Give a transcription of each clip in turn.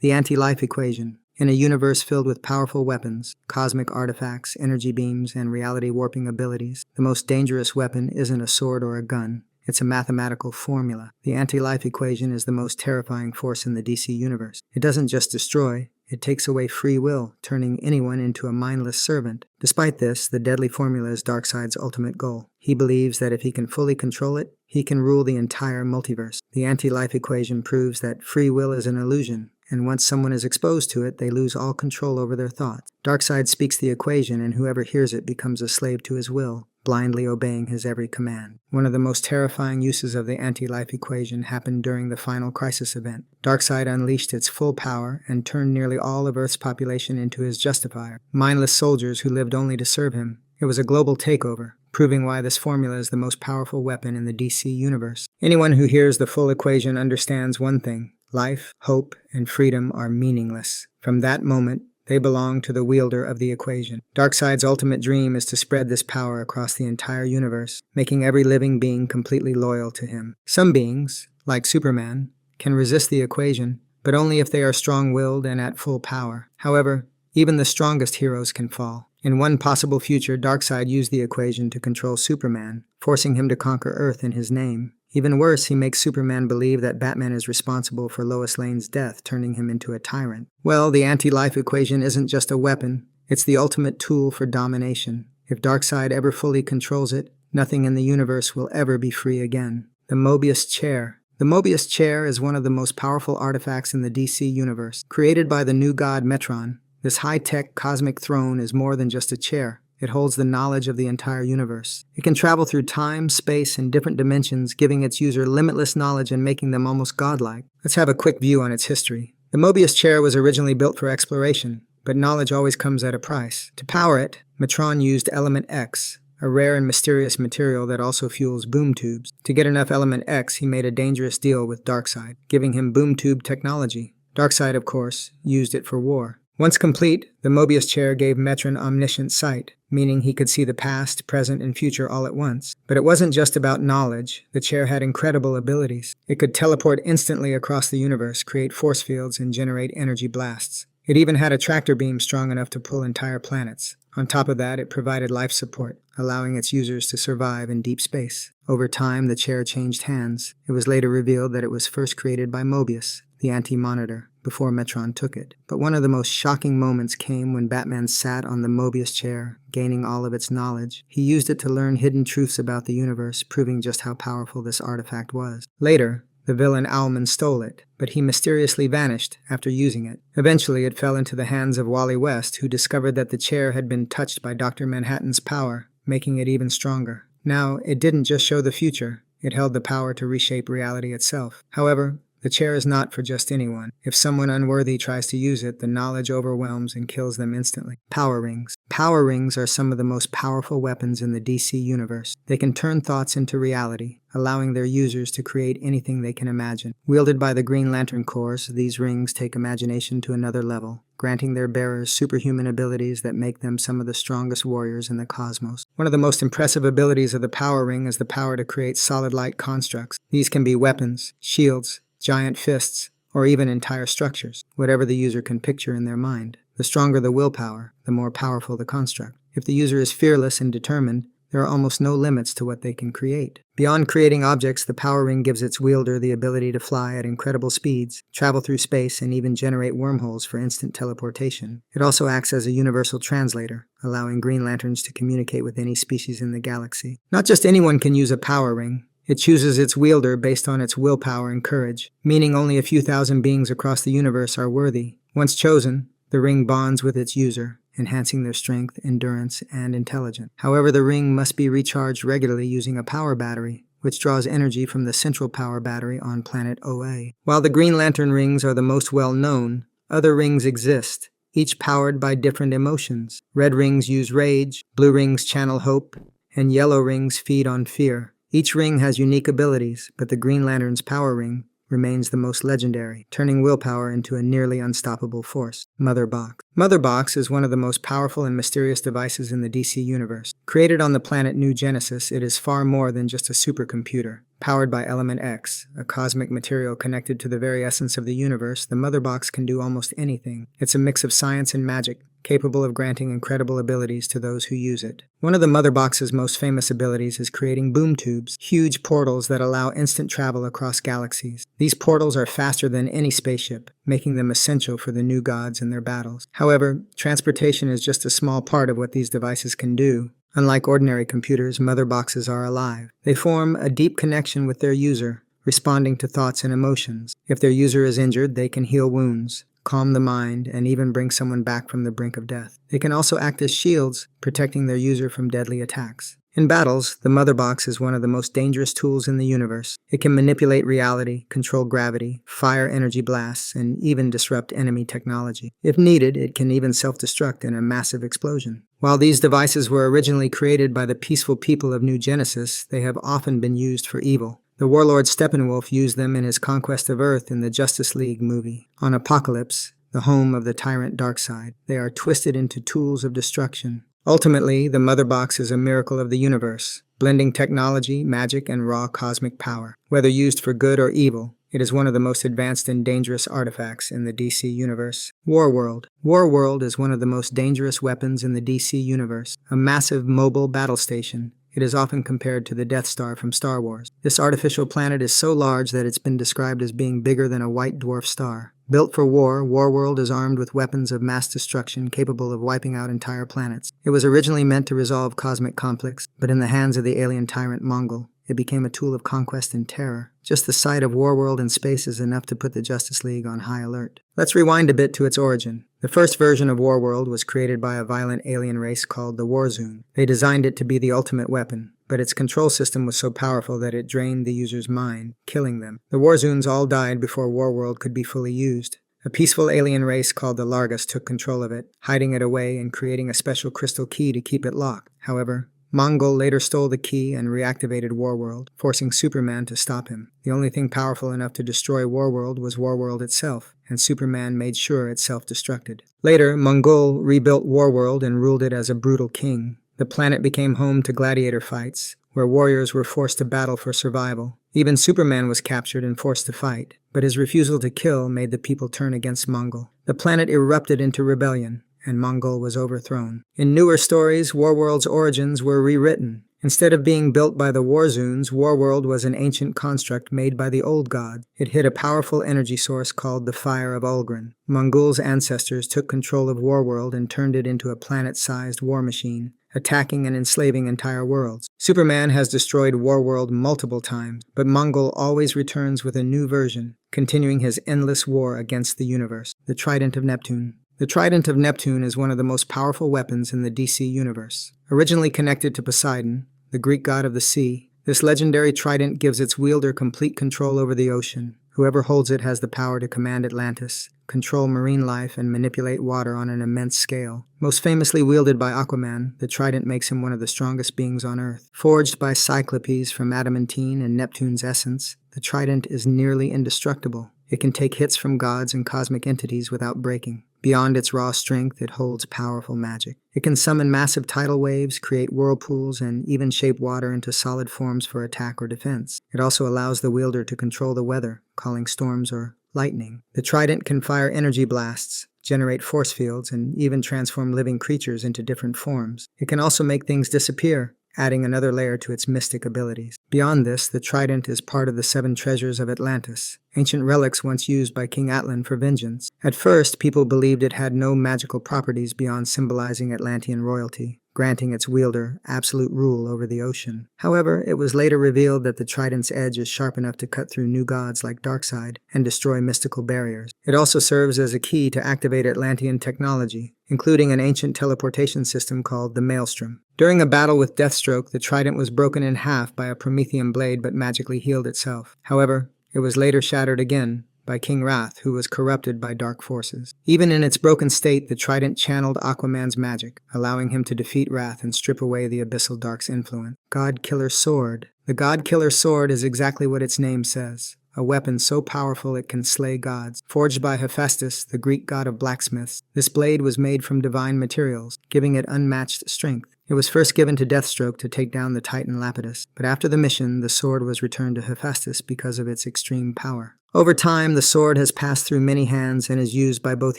The anti-life equation. In a universe filled with powerful weapons, cosmic artifacts, energy beams, and reality-warping abilities, the most dangerous weapon isn't a sword or a gun. It's a mathematical formula. The anti-life equation is the most terrifying force in the DC universe. It doesn't just destroy, it takes away free will, turning anyone into a mindless servant. Despite this, the deadly formula is Darkseid's ultimate goal. He believes that if he can fully control it, he can rule the entire multiverse. The anti-life equation proves that free will is an illusion, and once someone is exposed to it, they lose all control over their thoughts. Darkseid speaks the equation, and whoever hears it becomes a slave to his will, blindly obeying his every command. One of the most terrifying uses of the anti-life equation happened during the final crisis event. Darkseid unleashed its full power and turned nearly all of Earth's population into his justifier, mindless soldiers who lived only to serve him. It was a global takeover, proving why this formula is the most powerful weapon in the DC universe. Anyone who hears the full equation understands one thing: life, hope, and freedom are meaningless. From that moment, they belong to the wielder of the equation. Darkseid's ultimate dream is to spread this power across the entire universe, making every living being completely loyal to him. Some beings, like Superman, can resist the equation, but only if they are strong-willed and at full power. However, even the strongest heroes can fall. In one possible future, Darkseid used the equation to control Superman, forcing him to conquer Earth in his name. Even worse, he makes Superman believe that Batman is responsible for Lois Lane's death, turning him into a tyrant. Well, the anti-life equation isn't just a weapon, it's the ultimate tool for domination. If Darkseid ever fully controls it, nothing in the universe will ever be free again. The Mobius Chair. The Mobius Chair is one of the most powerful artifacts in the DC universe. Created by the new god Metron, this high-tech cosmic throne is more than just a chair. It holds the knowledge of the entire universe. It can travel through time, space, and different dimensions, giving its user limitless knowledge and making them almost godlike. Let's have a quick view on its history. The Mobius Chair was originally built for exploration, but knowledge always comes at a price. To power it, Metron used Element X, a rare and mysterious material that also fuels boom tubes. To get enough Element X, he made a dangerous deal with Darkseid, giving him boom tube technology. Darkseid, of course, used it for war. Once complete, the Mobius Chair gave Metron omniscient sight, meaning he could see the past, present, and future all at once. But it wasn't just about knowledge. The chair had incredible abilities. It could teleport instantly across the universe, create force fields, and generate energy blasts. It even had a tractor beam strong enough to pull entire planets. On top of that, it provided life support, allowing its users to survive in deep space. Over time, the chair changed hands. It was later revealed that it was first created by Mobius, the Anti-Monitor, before Metron took it. But one of the most shocking moments came when Batman sat on the Mobius Chair, gaining all of its knowledge. He used it to learn hidden truths about the universe, proving just how powerful this artifact was. Later, the villain Owlman stole it, but he mysteriously vanished after using it. Eventually, it fell into the hands of Wally West, who discovered that the chair had been touched by Dr. Manhattan's power, making it even stronger. Now, it didn't just show the future, it held the power to reshape reality itself. However, the chair is not for just anyone. If someone unworthy tries to use it, the knowledge overwhelms and kills them instantly. Power rings. Power rings are some of the most powerful weapons in the DC universe. They can turn thoughts into reality, allowing their users to create anything they can imagine. Wielded by the Green Lantern Corps, these rings take imagination to another level, granting their bearers superhuman abilities that make them some of the strongest warriors in the cosmos. One of the most impressive abilities of the Power Ring is the power to create solid light constructs. These can be weapons, shields, giant fists, or even entire structures, whatever the user can picture in their mind. The stronger the willpower, the more powerful the construct. If the user is fearless and determined, there are almost no limits to what they can create. Beyond creating objects, the Power Ring gives its wielder the ability to fly at incredible speeds, travel through space, and even generate wormholes for instant teleportation. It also acts as a universal translator, allowing Green Lanterns to communicate with any species in the galaxy. Not just anyone can use a Power Ring. It chooses its wielder based on its willpower and courage, meaning only a few thousand beings across the universe are worthy. Once chosen, the ring bonds with its user, enhancing their strength, endurance, and intelligence. However, the ring must be recharged regularly using a power battery, which draws energy from the central power battery on planet OA. While the Green Lantern rings are the most well-known, other rings exist, each powered by different emotions. Red rings use rage, blue rings channel hope, and yellow rings feed on fear. Each ring has unique abilities, but the Green Lantern's Power Ring remains the most legendary, turning willpower into a nearly unstoppable force. Mother Box. Mother Box is one of the most powerful and mysterious devices in the DC universe. Created on the planet New Genesis, it is far more than just a supercomputer. Powered by Element X, a cosmic material connected to the very essence of the universe, the Mother Box can do almost anything. It's a mix of science and magic, capable of granting incredible abilities to those who use it. One of the Mother Box's most famous abilities is creating boom tubes, huge portals that allow instant travel across galaxies. These portals are faster than any spaceship, making them essential for the new gods in their battles. However, transportation is just a small part of what these devices can do. Unlike ordinary computers, Mother Boxes are alive. They form a deep connection with their user, responding to thoughts and emotions. If their user is injured, they can heal wounds, calm the mind, and even bring someone back from the brink of death. They can also act as shields, protecting their user from deadly attacks. In battles, the Mother Box is one of the most dangerous tools in the universe. It can manipulate reality, control gravity, fire energy blasts, and even disrupt enemy technology. If needed, it can even self-destruct in a massive explosion. While these devices were originally created by the peaceful people of New Genesis, they have often been used for evil. The warlord Steppenwolf used them in his conquest of Earth in the Justice League movie. On Apocalypse, the home of the tyrant Darkseid, they are twisted into tools of destruction. Ultimately, the Mother Box is a miracle of the universe, blending technology, magic, and raw cosmic power. Whether used for good or evil, it is one of the most advanced and dangerous artifacts in the DC universe. Warworld. Warworld is one of the most dangerous weapons in the DC universe, a massive mobile battle station. It is often compared to the Death Star from Star Wars. This artificial planet is so large that it's been described as being bigger than a white dwarf star. Built for war, Warworld is armed with weapons of mass destruction capable of wiping out entire planets. It was originally meant to resolve cosmic conflicts, but in the hands of the alien tyrant Mongol, it became a tool of conquest and terror. Just the sight of Warworld in space is enough to put the Justice League on high alert. Let's rewind a bit to its origin. The first version of Warworld was created by a violent alien race called the Warzone. They designed it to be the ultimate weapon, but its control system was so powerful that it drained the user's mind, killing them. The Warzones all died before Warworld could be fully used. A peaceful alien race called the Largus took control of it, hiding it away and creating a special crystal key to keep it locked. However, Mongol later stole the key and reactivated Warworld, forcing Superman to stop him. The only thing powerful enough to destroy Warworld was Warworld itself, and Superman made sure it self-destructed. Later, Mongol rebuilt Warworld and ruled it as a brutal king. The planet became home to gladiator fights, where warriors were forced to battle for survival. Even Superman was captured and forced to fight, but his refusal to kill made the people turn against Mongol. The planet erupted into rebellion, and Mongol was overthrown. In newer stories, Warworld's origins were rewritten. Instead of being built by the Warzoons, Warworld was an ancient construct made by the old god. It hid a powerful energy source called the Fire of Ulgrin. Mongol's ancestors took control of Warworld and turned it into a planet-sized war machine, attacking and enslaving entire worlds. Superman has destroyed Warworld multiple times, but Mongol always returns with a new version, continuing his endless war against the universe. The Trident of Neptune. The Trident of Neptune is one of the most powerful weapons in the DC universe. Originally connected to Poseidon, the Greek god of the sea, this legendary trident gives its wielder complete control over the ocean. Whoever holds it has the power to command Atlantis, control marine life, and manipulate water on an immense scale. Most famously wielded by Aquaman, the trident makes him one of the strongest beings on Earth. Forged by Cyclopes from adamantine and Neptune's essence, the trident is nearly indestructible. It can take hits from gods and cosmic entities without breaking. Beyond its raw strength, it holds powerful magic. It can summon massive tidal waves, create whirlpools, and even shape water into solid forms for attack or defense. It also allows the wielder to control the weather, calling storms or lightning. The trident can fire energy blasts, generate force fields, and even transform living creatures into different forms. It can also make things disappear, adding another layer to its mystic abilities. Beyond this, the trident is part of the 7 treasures of Atlantis, ancient relics once used by King Atlan for vengeance. At first, people believed it had no magical properties beyond symbolizing Atlantean royalty, granting its wielder absolute rule over the ocean. However, it was later revealed that the trident's edge is sharp enough to cut through new gods like Darkseid and destroy mystical barriers. It also serves as a key to activate Atlantean technology, including an ancient teleportation system called the Maelstrom. During a battle with Deathstroke, the trident was broken in half by a Promethean blade but magically healed itself. However, it was later shattered again by King Wrath, who was corrupted by dark forces. Even in its broken state, the trident channeled Aquaman's magic, allowing him to defeat Wrath and strip away the Abyssal Dark's influence. God Killer Sword. The God Killer Sword is exactly what its name says, a weapon so powerful it can slay gods. Forged by Hephaestus, the Greek god of blacksmiths, this blade was made from divine materials, giving it unmatched strength. It was first given to Deathstroke to take down the Titan Lapidus, but after the mission, the sword was returned to Hephaestus because of its extreme power. Over time, the sword has passed through many hands and is used by both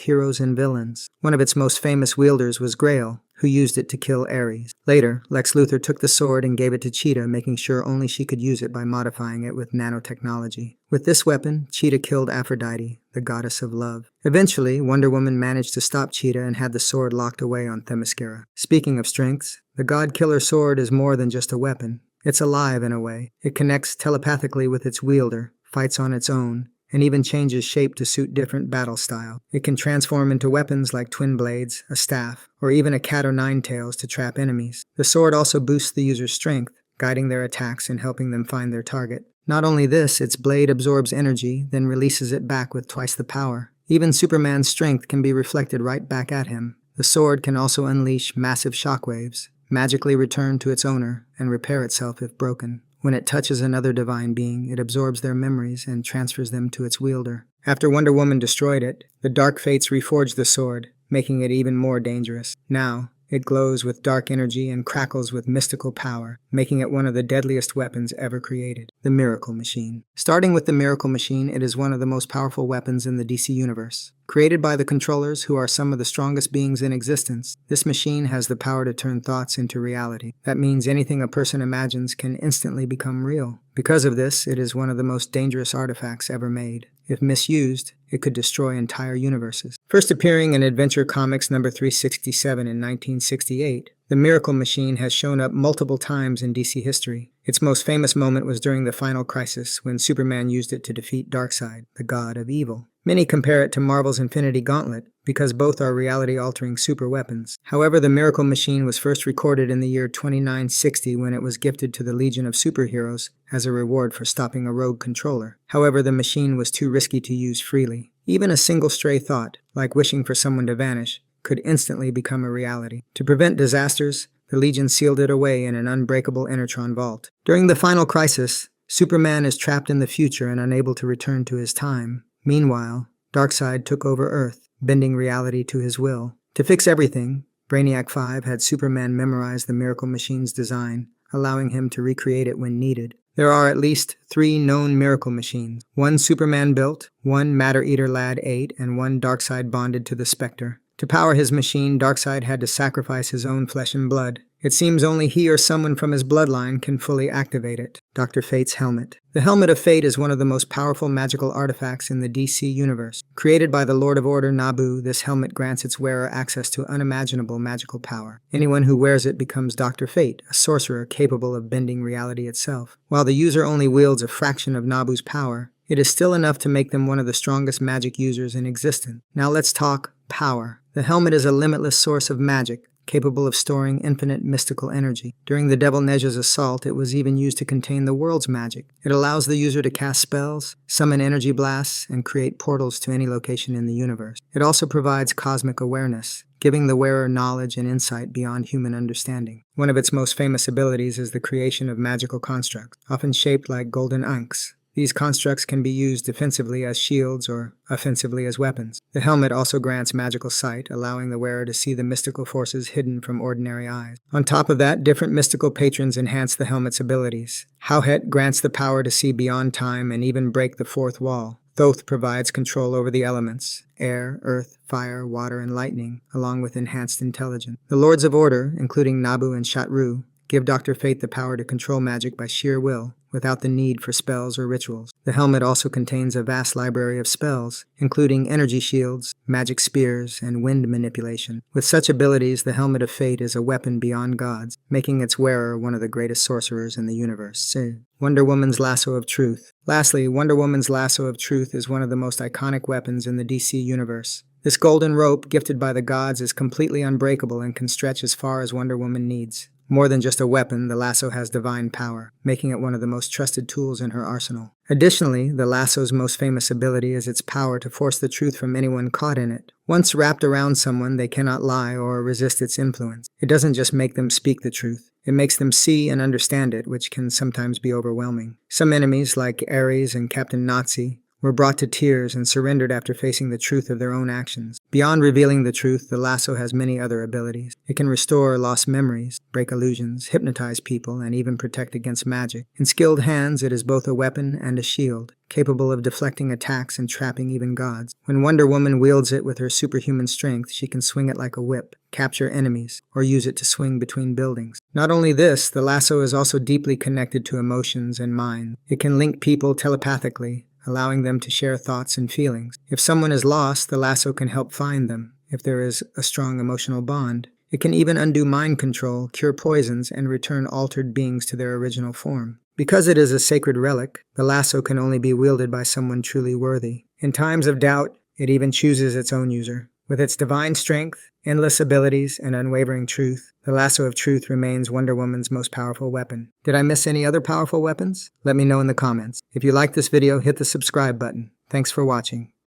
heroes and villains. One of its most famous wielders was Grail, who used it to kill Ares. Later, Lex Luthor took the sword and gave it to Cheetah, making sure only she could use it by modifying it with nanotechnology. With this weapon, Cheetah killed Aphrodite, the goddess of love. Eventually, Wonder Woman managed to stop Cheetah and had the sword locked away on Themyscira. Speaking of strengths, the God-Killer sword is more than just a weapon. It's alive in a way. It connects telepathically with its wielder, fights on its own, and even changes shape to suit different battle style. It can transform into weapons like twin blades, a staff, or even a cat o' nine tails to trap enemies. The sword also boosts the user's strength, guiding their attacks and helping them find their target. Not only this, its blade absorbs energy, then releases it back with twice the power. Even Superman's strength can be reflected right back at him. The sword can also unleash massive shockwaves, magically return to its owner, and repair itself if broken. When it touches another divine being, it absorbs their memories and transfers them to its wielder. After Wonder Woman destroyed it, the Dark Fates reforged the sword, making it even more dangerous. Now, it glows with dark energy and crackles with mystical power, making it one of the deadliest weapons ever created. The Miracle Machine. Starting with the Miracle Machine, it is one of the most powerful weapons in the DC Universe. Created by the Controllers, who are some of the strongest beings in existence, this machine has the power to turn thoughts into reality. That means anything a person imagines can instantly become real. Because of this, it is one of the most dangerous artifacts ever made. If misused, it could destroy entire universes. First appearing in Adventure Comics number 367 in 1968, the Miracle Machine has shown up multiple times in DC history. Its most famous moment was during the Final Crisis, when Superman used it to defeat Darkseid, the god of evil. Many compare it to Marvel's Infinity Gauntlet, because both are reality-altering super weapons. However, the Miracle Machine was first recorded in the year 2960 when it was gifted to the Legion of Superheroes as a reward for stopping a rogue controller. However, the machine was too risky to use freely. Even a single stray thought, like wishing for someone to vanish, could instantly become a reality. To prevent disasters, the Legion sealed it away in an unbreakable Enertron vault. During the Final Crisis, Superman is trapped in the future and unable to return to his time. Meanwhile, Darkseid took over Earth, bending reality to his will. To fix everything, Brainiac 5 had Superman memorize the Miracle Machine's design, allowing him to recreate it when needed. There are at least 3 known Miracle Machines. One Superman built, one Matter-Eater Lad 8, and one Darkseid bonded to the Spectre. To power his machine, Darkseid had to sacrifice his own flesh and blood. It seems only he or someone from his bloodline can fully activate it. Dr. Fate's Helmet. The Helmet of Fate is one of the most powerful magical artifacts in the DC universe. Created by the Lord of Order Nabu, this helmet grants its wearer access to unimaginable magical power. Anyone who wears it becomes Dr. Fate, a sorcerer capable of bending reality itself. While the user only wields a fraction of Nabu's power, it is still enough to make them one of the strongest magic users in existence. Now let's talk power. The helmet is a limitless source of magic, capable of storing infinite mystical energy. During the Devil Neja's assault, it was even used to contain the world's magic. It allows the user to cast spells, summon energy blasts, and create portals to any location in the universe. It also provides cosmic awareness, giving the wearer knowledge and insight beyond human understanding. One of its most famous abilities is the creation of magical constructs, often shaped like golden ankhs. These constructs can be used defensively as shields or offensively as weapons. The helmet also grants magical sight, allowing the wearer to see the mystical forces hidden from ordinary eyes. On top of that, different mystical patrons enhance the helmet's abilities. Howhet grants the power to see beyond time and even break the fourth wall. Thoth provides control over the elements, air, earth, fire, water, and lightning, along with enhanced intelligence. The Lords of Order, including Nabu and Shatru, give Dr. Fate the power to control magic by sheer will, without the need for spells or rituals. The helmet also contains a vast library of spells, including energy shields, magic spears, and wind manipulation. With such abilities, the Helmet of Fate is a weapon beyond gods, making its wearer one of the greatest sorcerers in the universe. Wonder Woman's Lasso of Truth. Lastly, Wonder Woman's Lasso of Truth is one of the most iconic weapons in the DC universe. This golden rope, gifted by the gods, is completely unbreakable and can stretch as far as Wonder Woman needs. More than just a weapon, the lasso has divine power, making it one of the most trusted tools in her arsenal. Additionally, the lasso's most famous ability is its power to force the truth from anyone caught in it. Once wrapped around someone, they cannot lie or resist its influence. It doesn't just make them speak the truth. It makes them see and understand it, which can sometimes be overwhelming. Some enemies, like Ares and Captain Nazi, were brought to tears and surrendered after facing the truth of their own actions. Beyond revealing the truth, the lasso has many other abilities. It can restore lost memories, break illusions, hypnotize people, and even protect against magic. In skilled hands, it is both a weapon and a shield, capable of deflecting attacks and trapping even gods. When Wonder Woman wields it with her superhuman strength, she can swing it like a whip, capture enemies, or use it to swing between buildings. Not only this, the lasso is also deeply connected to emotions and mind. It can link people telepathically, allowing them to share thoughts and feelings. If someone is lost, the lasso can help find them. If there is a strong emotional bond, it can even undo mind control, cure poisons, and return altered beings to their original form. Because it is a sacred relic, the lasso can only be wielded by someone truly worthy. In times of doubt, it even chooses its own user. With its divine strength, endless abilities, and unwavering truth, the lasso of truth remains Wonder Woman's most powerful weapon. Did I miss any other powerful weapons? Let me know in the comments. If you like this video, hit the subscribe button. Thanks for watching.